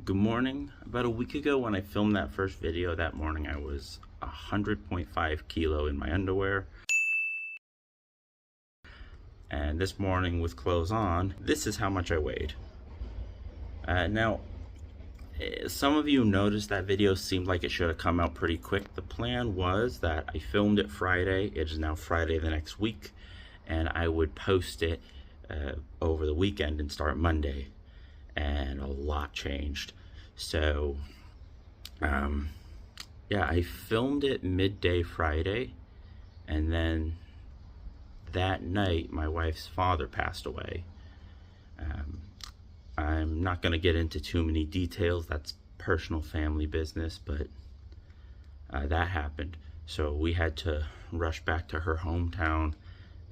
Good morning. About a week ago when I filmed that first video, that morning I was 100.5 kilo in my underwear. And this morning with clothes on, this is how much I weighed. Now, some of you noticed that video seemed like it should have come out pretty quick. The plan was that I filmed it Friday. It is now Friday the next week, and I would post it over the weekend and start Monday. And a lot changed. So yeah, I filmed it midday Friday, and then that night my wife's father passed away. I'm not going to get into too many details. That's personal family business, but that happened. So we had to rush back to her hometown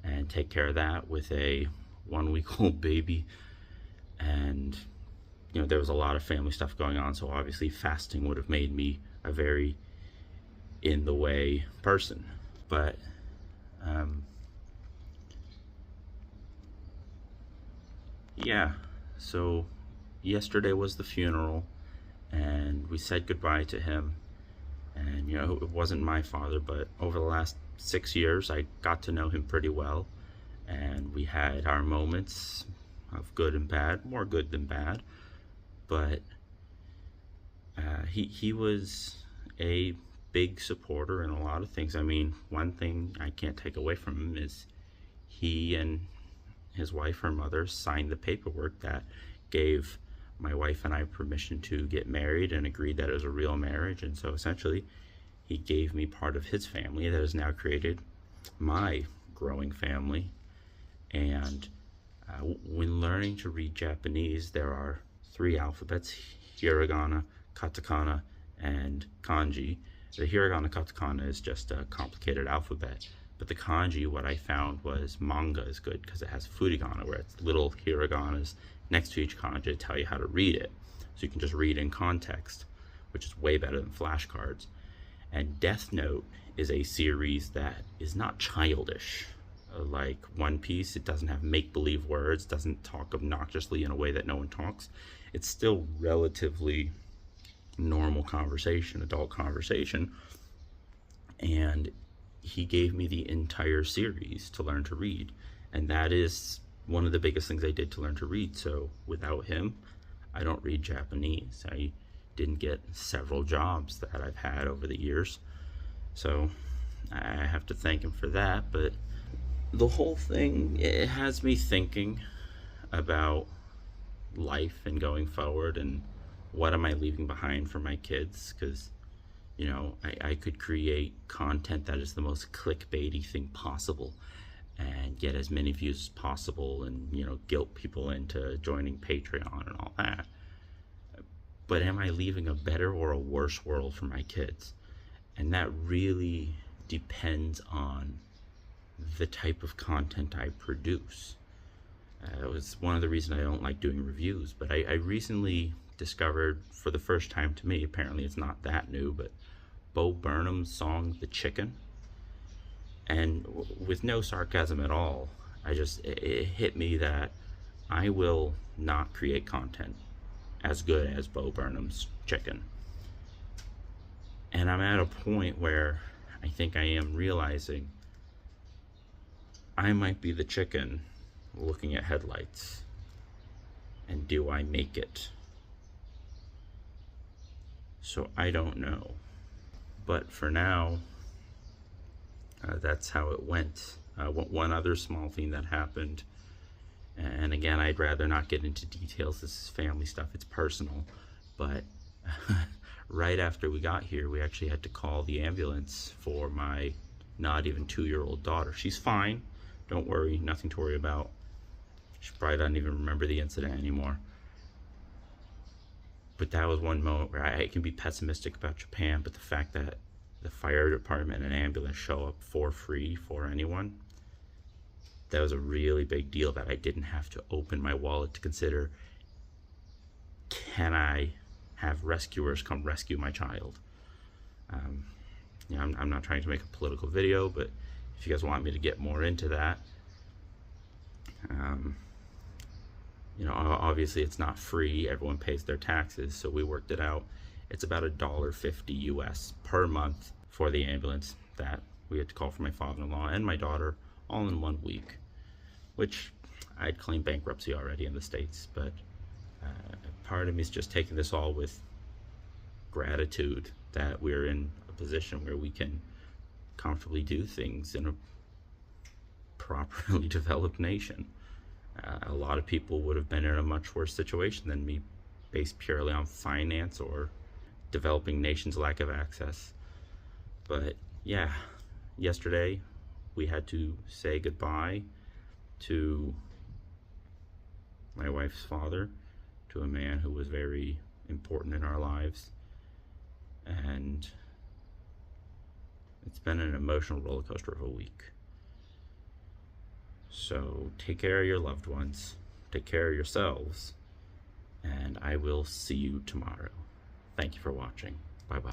and take care of that with a 1-week-old baby. And you know, there was a lot of family stuff going on, so obviously fasting would have made me a very in the way person. But yeah, so yesterday was the funeral, and we said goodbye to him. And you know, it wasn't my father, but over the last 6 years I got to know him pretty well, and we had our moments of good and bad, more good than bad. But he was a big supporter in a lot of things. I mean, one thing I can't take away from him is he and his wife, her mother, signed the paperwork that gave my wife and I permission to get married and agreed that it was a real marriage. And so essentially he gave me part of his family that has now created my growing family. And when learning to read Japanese, there are 3 alphabets: hiragana, katakana, and kanji. The hiragana katakana is just a complicated alphabet, but the kanji, what I found was manga is good because it has furigana, where it's little hiraganas next to each kanji to tell you how to read it. So you can just read in context, which is way better than flashcards. And Death Note is a series that is not childish. Like One Piece, it doesn't have make-believe words, doesn't talk obnoxiously in a way that no one talks. It's still relatively normal conversation, adult conversation. And he gave me the entire series to learn to read. And that is one of the biggest things I did to learn to read. So without him, I don't read Japanese. I didn't get several jobs that I've had over the years. So I have to thank him for that. But the whole thing, it has me thinking about life and going forward, and what am I leaving behind for my kids? Because you know, I could create content that is the most clickbaity thing possible and get as many views as possible, and you know, guilt people into joining Patreon and all that. But am I leaving a better or a worse world for my kids? And that really depends on the type of content I produce. It was one of the reasons I don't like doing reviews, but I recently discovered, for the first time to me, apparently it's not that new, but Bo Burnham's song "The Chicken." And with no sarcasm at all, it hit me that I will not create content as good as Bo Burnham's Chicken. And I'm at a point where I think I am realizing I might be the chicken looking at headlights. And do I make it? So I don't know. But for now, that's how it went. One other small thing that happened, and again, I'd rather not get into details. This is family stuff, it's personal. But right after we got here, we actually had to call the ambulance for my not even 2-year-old daughter. She's fine. Don't worry, nothing to worry about. She probably doesn't even remember the incident anymore. But that was one moment where I can be pessimistic about Japan, but the fact that the fire department and ambulance show up for free for anyone, that was a really big deal, that I didn't have to open my wallet to consider, can I have rescuers come rescue my child? You know, I'm not trying to make a political video, but if you guys want me to get more into that, You know, obviously it's not free. Everyone pays their taxes, so we worked it out. It's about $1.50 US per month for the ambulance that we had to call for my father-in-law and my daughter all in 1 week, which I'd claimed bankruptcy already in the States, but part of me is just taking this all with gratitude that we're in a position where we can comfortably do things in a properly developed nation. A lot of people would have been in a much worse situation than me, based purely on finance or developing nations' lack of access. But yeah, yesterday we had to say goodbye to my wife's father, to a man who was very important in our lives, and it's been an emotional roller coaster of a week. So take care of your loved ones, take care of yourselves, and I will see you tomorrow. Thank you for watching. Bye-bye.